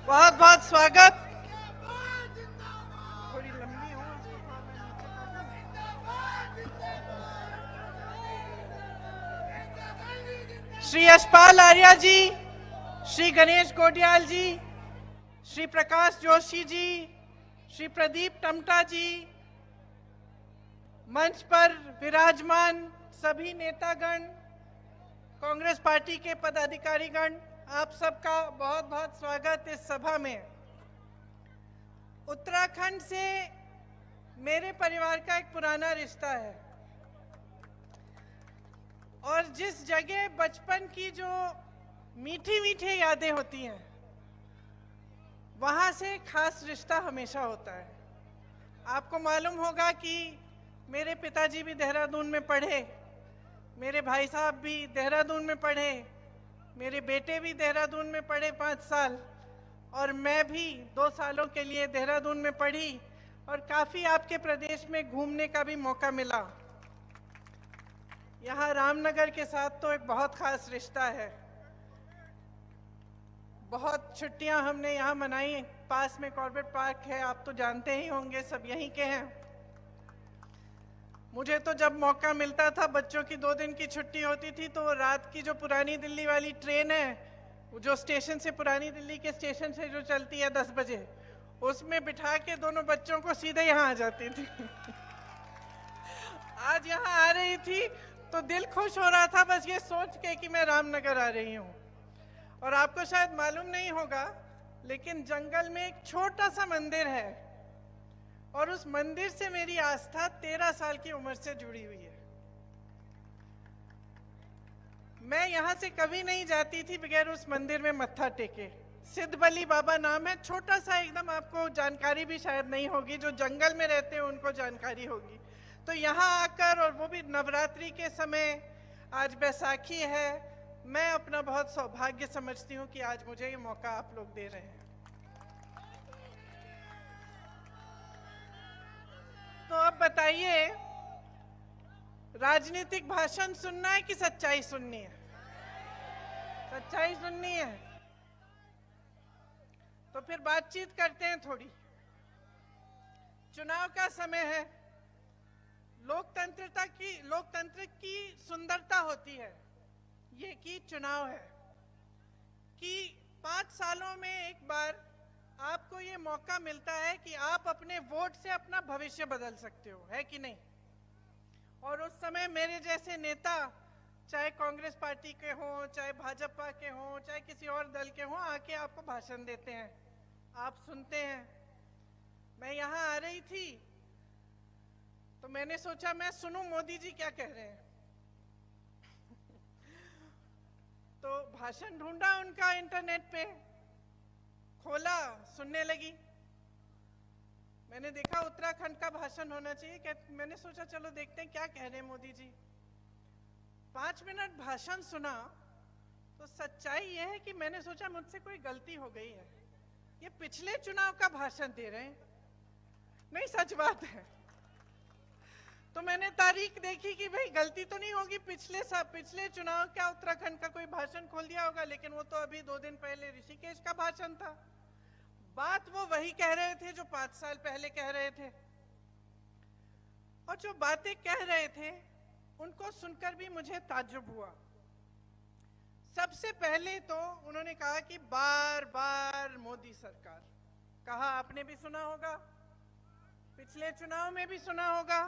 बहुत बहुत स्वागत। थोड़ी लंबी हो श्री यशपाल आर्या जी, श्री गणेश गोडियाल जी, श्री प्रकाश जोशी जी, श्री प्रदीप टमटा जी, मंच पर विराजमान सभी नेतागण, कांग्रेस पार्टी के पदाधिकारीगण, आप सबका बहुत बहुत स्वागत इस सभा में। उत्तराखंड से मेरे परिवार का एक पुराना रिश्ता है और जिस जगह बचपन की जो मीठी मीठी यादें होती हैं वहाँ से खास रिश्ता हमेशा होता है। आपको मालूम होगा कि मेरे पिताजी भी देहरादून में पढ़े, मेरे भाई साहब भी देहरादून में पढ़े, मेरे बेटे भी देहरादून में पढ़े 5 साल, और मैं भी 2 सालों के लिए देहरादून में पढ़ी और काफ़ी आपके प्रदेश में घूमने का भी मौका मिला। यहाँ रामनगर के साथ तो एक बहुत खास रिश्ता है। बहुत छुट्टियाँ हमने यहाँ मनाई। पास में कॉर्बेट पार्क है, आप तो जानते ही होंगे, सब यहीं के हैं। मुझे तो जब मौका मिलता था, बच्चों की 2 दिन की छुट्टी होती थी, तो रात की जो पुरानी दिल्ली वाली ट्रेन है, जो स्टेशन से, पुरानी दिल्ली के स्टेशन से जो चलती है 10 बजे, उसमें बिठा के दोनों बच्चों को सीधे यहाँ आ जाती थी। आज यहाँ आ रही थी तो दिल खुश हो रहा था बस ये सोच के कि मैं रामनगर आ रही हूँ। और आपको शायद मालूम नहीं होगा, लेकिन जंगल में एक छोटा सा मंदिर है और उस मंदिर से मेरी आस्था 13 साल की उम्र से जुड़ी हुई है। मैं यहाँ से कभी नहीं जाती थी बगैर उस मंदिर में मत्था टेके। सिद्ध बली बाबा नाम है, छोटा सा एकदम, आपको जानकारी भी शायद नहीं होगी, जो जंगल में रहते हैं उनको जानकारी होगी। तो यहाँ आकर, और वो भी नवरात्रि के समय, आज बैसाखी है, मैं अपना बहुत सौभाग्य समझती हूँ कि आज मुझे ये मौका आप लोग दे रहे हैं। तो अब बताइए, राजनीतिक भाषण सुनना है कि सच्चाई सुननी है? सच्चाई सुननी है तो फिर बातचीत करते हैं थोड़ी। चुनाव का समय है। लोकतंत्र की सुंदरता होती है ये कि चुनाव है, कि 5 सालों में एक बार आपको ये मौका मिलता है कि आप अपने वोट से अपना भविष्य बदल सकते हो, है कि नहीं? और उस समय मेरे जैसे नेता, चाहे कांग्रेस पार्टी के हों, चाहे भाजपा के हों, चाहे किसी और दल के हों, आके आपको भाषण देते हैं, आप सुनते हैं। मैं यहाँ आ रही थी तो मैंने सोचा मैं सुनूं मोदी जी क्या कह रहे हैं। तो भाषण ढूंढा उनका, इंटरनेट पे खोला, सुनने लगी। मैंने देखा उत्तराखंड का भाषण होना चाहिए, मैंने सोचा चलो देखते हैं क्या कह रहे हैं मोदी जी। 5 मिनट भाषण सुना तो सच्चाई यह है कि मैंने सोचा मुझसे कोई गलती हो गई है, ये पिछले चुनाव का भाषण दे रहे हैं। नहीं, सच बात है। तो मैंने तारीख देखी कि भाई गलती तो नहीं होगी, पिछले चुनाव का उत्तराखंड का कोई भाषण खोल दिया होगा, लेकिन वो तो अभी 2 दिन पहले ऋषिकेश का भाषण था। बात वो वही कह रहे थे जो 5 साल पहले कह रहे थे, और जो बातें कह रहे थे उनको सुनकर भी मुझे ताज्जुब हुआ। सबसे पहले तो उन्होंने कहा कि बार बार मोदी सरकार, कहा आपने भी सुना होगा, पिछले चुनाव में भी सुना होगा।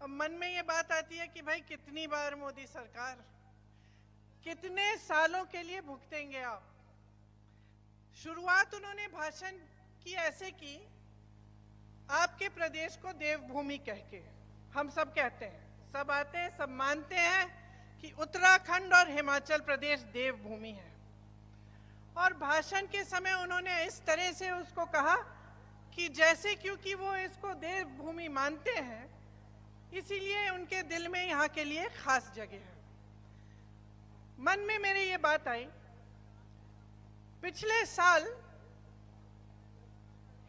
अब मन में ये बात आती है कि भाई कितनी बार मोदी सरकार, कितने सालों के लिए भुगतेंगे आप? शुरुआत उन्होंने भाषण की ऐसे की, आपके प्रदेश को देवभूमि कह के। हम सब कहते हैं, सब आते हैं, सब मानते हैं कि उत्तराखंड और हिमाचल प्रदेश देवभूमि है। और भाषण के समय उन्होंने इस तरह से उसको कहा कि जैसे, क्योंकि वो इसको देवभूमि मानते हैं, इसीलिए उनके दिल में यहाँ के लिए खास जगह है। मन में मेरे ये बात आई, पिछले साल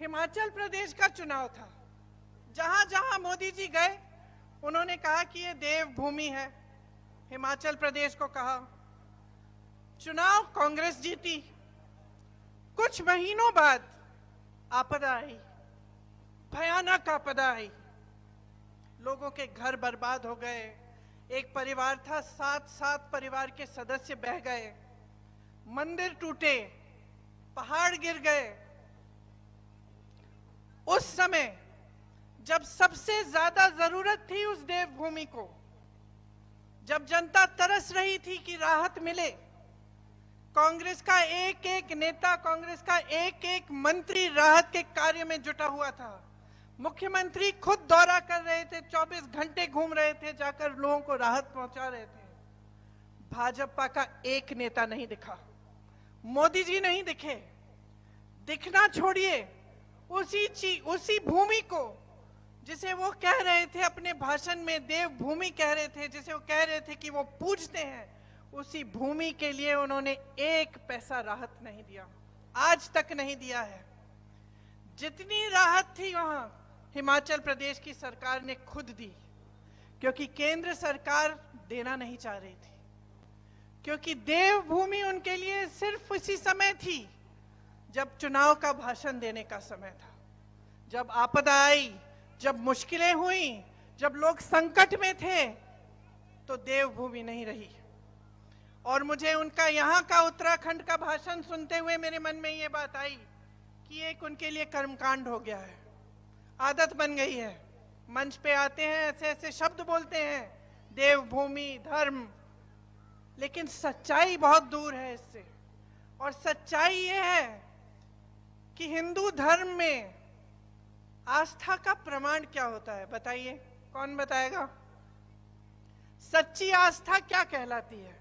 हिमाचल प्रदेश का चुनाव था, जहां जहां मोदी जी गए उन्होंने कहा कि ये देवभूमि है, हिमाचल प्रदेश को कहा। चुनाव कांग्रेस जीती, कुछ महीनों बाद आपदा आई, भयानक आपदा आई। लोगों के घर बर्बाद हो गए। एक परिवार था, 7 परिवार के सदस्य बह गए, मंदिर टूटे, पहाड़ गिर गए। उस समय जब सबसे ज्यादा जरूरत थी उस देवभूमि को, जब जनता तरस रही थी कि राहत मिले, कांग्रेस का एक एक नेता, कांग्रेस का एक एक मंत्री राहत के कार्य में जुटा हुआ था। मुख्यमंत्री खुद दौरा कर रहे थे, 24 घंटे घूम रहे थे, जाकर लोगों को राहत पहुंचा रहे थे। भाजपा का एक नेता नहीं दिखा, मोदी जी नहीं दिखे। दिखना छोड़िए, उसी भूमि को जिसे वो कह रहे थे अपने भाषण में देवभूमि कह रहे थे, जिसे वो कह रहे थे कि वो पूजते हैं, उसी भूमि के लिए उन्होंने एक पैसा राहत नहीं दिया, आज तक नहीं दिया है। जितनी राहत थी वहां हिमाचल प्रदेश की सरकार ने खुद दी, क्योंकि केंद्र सरकार देना नहीं चाह रही थी, क्योंकि देवभूमि उनके लिए सिर्फ उसी समय थी जब चुनाव का भाषण देने का समय था। जब आपदा आई, जब मुश्किलें हुई, जब लोग संकट में थे, तो देवभूमि नहीं रही। और मुझे उनका यहाँ का उत्तराखंड का भाषण सुनते हुए मेरे मन में ये बात आई कि एक उनके लिए कर्मकांड हो गया है, आदत बन गई है। मंच पे आते हैं, ऐसे ऐसे शब्द बोलते हैं, देवभूमि, धर्म, लेकिन सच्चाई बहुत दूर है इससे। और सच्चाई ये है कि हिंदू धर्म में आस्था का प्रमाण क्या होता है, बताइए, कौन बताएगा? सच्ची आस्था क्या कहलाती है?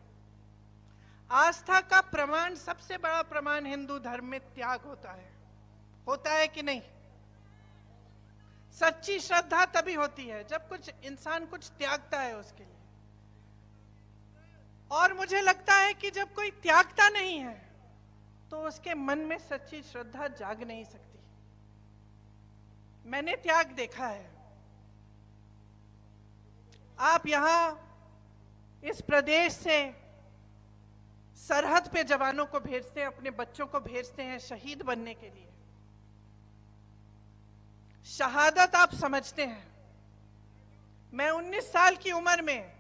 आस्था का प्रमाण, सबसे बड़ा प्रमाण हिंदू धर्म में त्याग होता है कि नहीं? सच्ची श्रद्धा तभी होती है जब कुछ इंसान कुछ त्यागता है उसके लिए। और मुझे लगता है कि जब कोई त्यागता नहीं है तो उसके मन में सच्ची श्रद्धा जाग नहीं सकती। मैंने त्याग देखा है। आप यहां इस प्रदेश से सरहद पे जवानों को भेजते हैं, अपने बच्चों को भेजते हैं शहीद बनने के लिए। शहादत आप समझते हैं। मैं 19 साल की उम्र में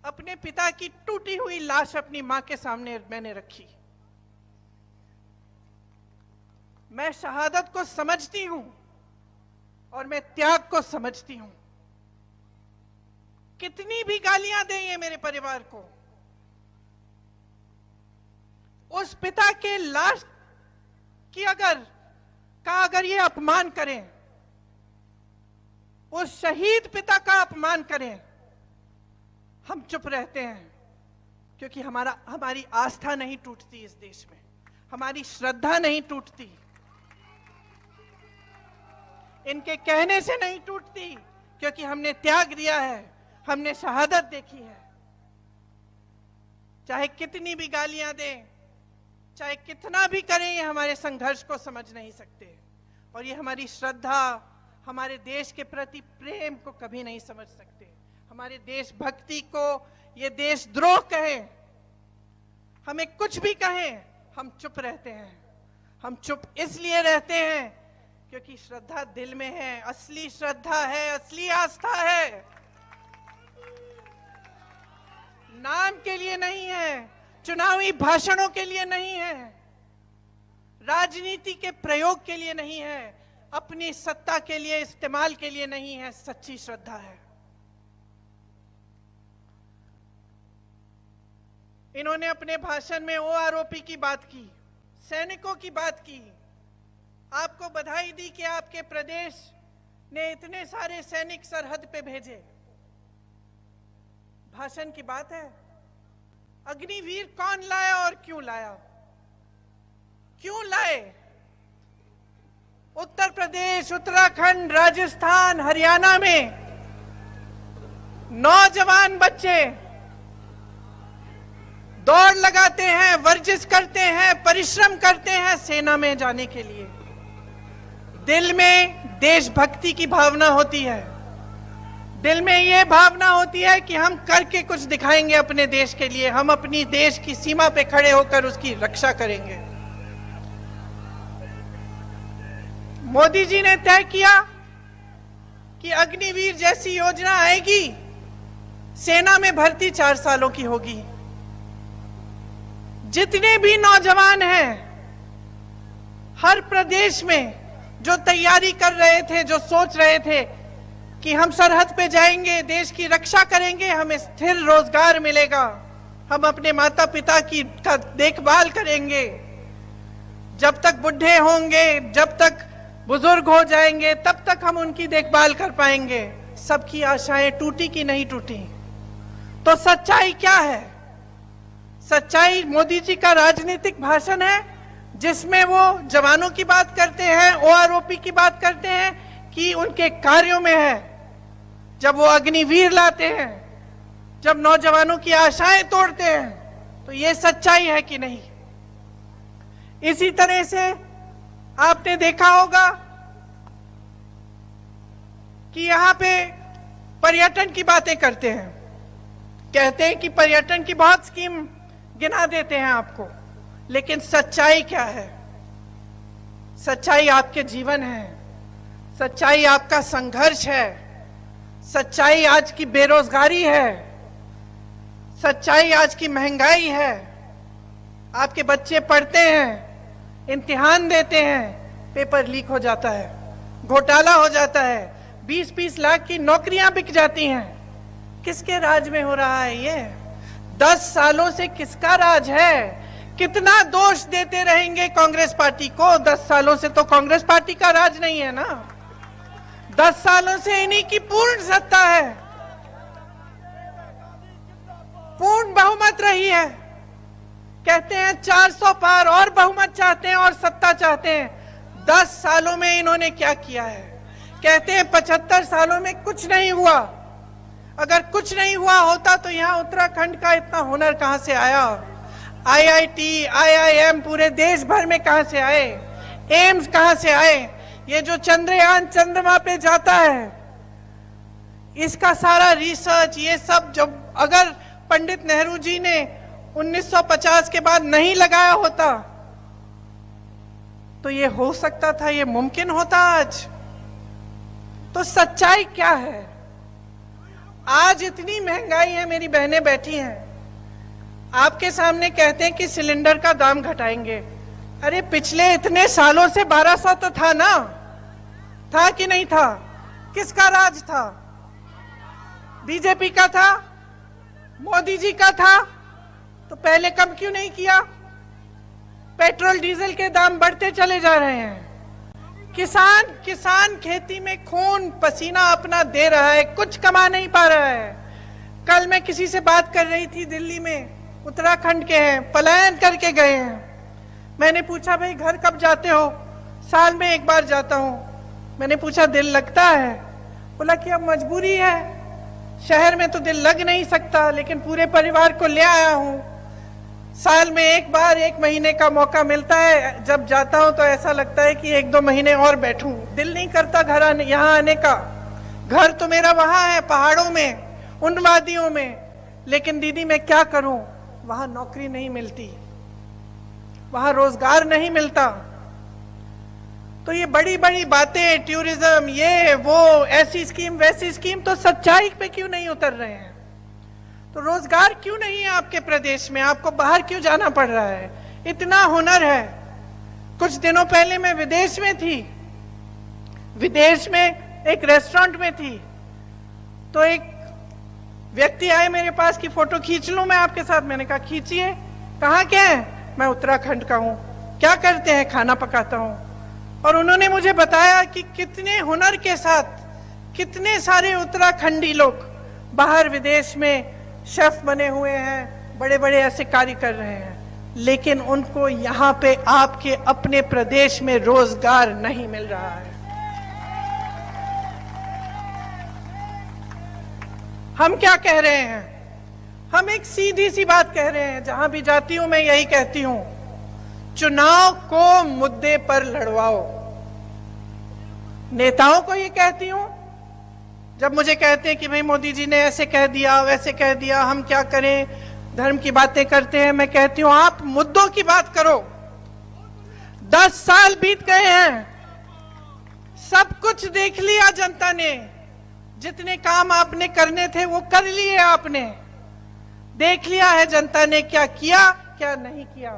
अपने पिता की टूटी हुई लाश अपनी मां के सामने मैंने रखी। मैं शहादत को समझती हूं और मैं त्याग को समझती हूं। कितनी भी गालियां दें ये मेरे परिवार को, उस पिता के लाश की अगर ये अपमान करें, उस शहीद पिता का अपमान करें, हम चुप रहते हैं, क्योंकि हमारी आस्था नहीं टूटती इस देश में, हमारी श्रद्धा नहीं टूटती, इनके कहने से नहीं टूटती, क्योंकि हमने त्याग दिया है, हमने शहादत देखी है। चाहे कितनी भी गालियां दें, चाहे कितना भी करें, ये हमारे संघर्ष को समझ नहीं सकते। और ये हमारी श्रद्धा, हमारे देश के प्रति प्रेम को कभी नहीं समझ सकते। हमारे देशभक्ति को ये देशद्रोह कहे, हमें कुछ भी कहें, हम चुप रहते हैं। हम चुप इसलिए रहते हैं क्योंकि श्रद्धा दिल में है, असली श्रद्धा है, असली आस्था है, नाम के लिए नहीं है, चुनावी भाषणों के लिए नहीं है, राजनीति के प्रयोग के लिए नहीं है, अपनी सत्ता के लिए इस्तेमाल के लिए नहीं है, सच्ची श्रद्धा है। इन्होंने अपने भाषण में ओआरओपी की बात की, सैनिकों की बात की, आपको बधाई दी कि आपके प्रदेश ने इतने सारे सैनिक सरहद पे भेजे। भाषण की बात है। अग्निवीर कौन लाया और क्यों लाया? क्यों लाए? उत्तर प्रदेश, उत्तराखंड, राजस्थान, हरियाणा में नौजवान बच्चे दौड़ लगाते हैं, वर्जिश करते हैं, परिश्रम करते हैं सेना में जाने के लिए। दिल में देशभक्ति की भावना होती है, दिल में ये भावना होती है कि हम करके कुछ दिखाएंगे अपने देश के लिए, हम अपनी देश की सीमा पे खड़े होकर उसकी रक्षा करेंगे। मोदी जी ने तय किया कि अग्निवीर जैसी योजना आएगी, सेना में भर्ती 4 सालों की होगी। जितने भी नौजवान हैं हर प्रदेश में जो तैयारी कर रहे थे, जो सोच रहे थे कि हम सरहद पे जाएंगे, देश की रक्षा करेंगे, हमें स्थिर रोजगार मिलेगा, हम अपने माता पिता की देखभाल करेंगे, जब तक बुढ़े होंगे, जब तक बुजुर्ग हो जाएंगे, तब तक हम उनकी देखभाल कर पाएंगे, सबकी आशाएं टूटी कि नहीं टूटी। तो सच्चाई क्या है? सच्चाई मोदी जी का राजनीतिक भाषण है जिसमें वो जवानों की बात करते हैं, ओआरओपी की बात करते हैं कि उनके कार्यों में है। जब वो अग्निवीर लाते हैं, जब नौजवानों की आशाएं तोड़ते हैं, तो ये सच्चाई है कि नहीं? इसी तरह से आपने देखा होगा कि यहां पे पर्यटन की बातें करते हैं, कहते हैं कि पर्यटन की बहुत स्कीम गिना देते हैं आपको, लेकिन सच्चाई क्या है? सच्चाई आपके जीवन है, सच्चाई आपका संघर्ष है, सच्चाई आज की बेरोजगारी है, सच्चाई आज की महंगाई है। आपके बच्चे पढ़ते हैं, इम्तिहान देते हैं, पेपर लीक हो जाता है, घोटाला हो जाता है, 20-20 लाख की नौकरियां बिक जाती हैं। किसके राज में हो रहा है ये? 10 सालों से किसका राज है? कितना दोष देते रहेंगे कांग्रेस पार्टी को? 10 सालों से तो कांग्रेस पार्टी का राज नहीं है ना, 10 सालों से इन्हीं की पूर्ण सत्ता है, पूर्ण बहुमत रही है। कहते हैं 400 पार और बहुमत चाहते हैं और सत्ता चाहते हैं। 10 सालों में इन्होंने क्या किया है? कहते हैं 75 सालों में कुछ नहीं हुआ। अगर कुछ नहीं हुआ होता तो यहाँ उत्तराखंड का इतना हुनर कहां से आया? आईआईटी, आईआईएम पूरे देश भर में कहां से आए? एम्स कहां से आए? ये जो चंद्रयान चंद्रमा पे जाता है, इसका सारा रिसर्च, ये सब जब अगर पंडित नेहरू जी ने 1950 के बाद नहीं लगाया होता तो ये हो सकता था, ये मुमकिन होता आज। तो सच्चाई क्या है? आज इतनी महंगाई है, मेरी बहनें बैठी हैं, आपके सामने कहते हैं कि सिलेंडर का दाम घटाएंगे। अरे पिछले इतने सालों से 1200 तो था ना, था कि नहीं था? किसका राज था? बीजेपी का था? मोदी जी का था? तो पहले कम क्यों नहीं किया? पेट्रोल डीजल के दाम बढ़ते चले जा रहे हैं। किसान खेती में खून पसीना अपना दे रहा है, कुछ कमा नहीं पा रहा है। कल मैं किसी से बात कर रही थी, दिल्ली में, उत्तराखंड के हैं, पलायन करके गए हैं। मैंने पूछा भाई घर कब जाते हो? साल में एक बार जाता हूं। मैंने पूछा दिल लगता है? बोला कि अब मजबूरी है, शहर में तो दिल लग नहीं सकता, लेकिन पूरे परिवार को ले आया हूं। साल में एक बार 1 महीने का मौका मिलता है, जब जाता हूं तो ऐसा लगता है कि 1-2 महीने और बैठूं। दिल नहीं करता घर यहाँ आने का। घर तो मेरा वहां है, पहाड़ों में, उन वादियों में, लेकिन दीदी मैं क्या करूं? वहां नौकरी नहीं मिलती, वहां रोजगार नहीं मिलता। तो ये बड़ी बड़ी बातें, टूरिज्म, ये वो, ऐसी स्कीम वैसी स्कीम, तो सच्चाई पे क्यों नहीं उतर रहे हैं? तो रोजगार क्यों नहीं है आपके प्रदेश में? आपको बाहर क्यों जाना पड़ रहा है? इतना हुनर है। कुछ दिनों पहले मैं विदेश में थी, विदेश में एक रेस्टोरेंट में थी, तो एक व्यक्ति आए मेरे पास कि फोटो खींच लूं मैं आपके साथ। मैंने कहा खींचिए। कहाँ के हैं? मैं उत्तराखंड का हूं। क्या करते हैं? खाना पकाता हूं। और उन्होंने मुझे बताया कि कितने हुनर के साथ कितने सारे उत्तराखंडी लोग बाहर विदेश में शेफ बने हुए हैं, बड़े बड़े ऐसे कार्य कर रहे हैं, लेकिन उनको यहाँ पे आपके अपने प्रदेश में रोजगार नहीं मिल रहा है। हम क्या कह रहे हैं? हम एक सीधी सी बात कह रहे हैं, जहां भी जाती हूं मैं यही कहती हूं, चुनाव को मुद्दे पर लड़वाओ। नेताओं को ये कहती हूं, जब मुझे कहते हैं कि भाई मोदी जी ने ऐसे कह दिया, वैसे कह दिया, हम क्या करें, धर्म की बातें करते हैं, मैं कहती हूं आप मुद्दों की बात करो। 10 साल बीत गए हैं, कुछ देख लिया जनता ने, जितने काम आपने करने थे वो कर लिए आपने, देख लिया है जनता ने क्या किया क्या नहीं किया।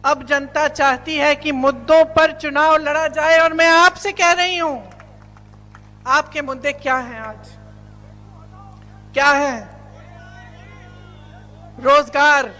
अब जनता चाहती है कि मुद्दों पर चुनाव लड़ा जाए, और मैं आपसे कह रही हूं, आपके मुद्दे क्या हैं आज? क्या है? रोजगार,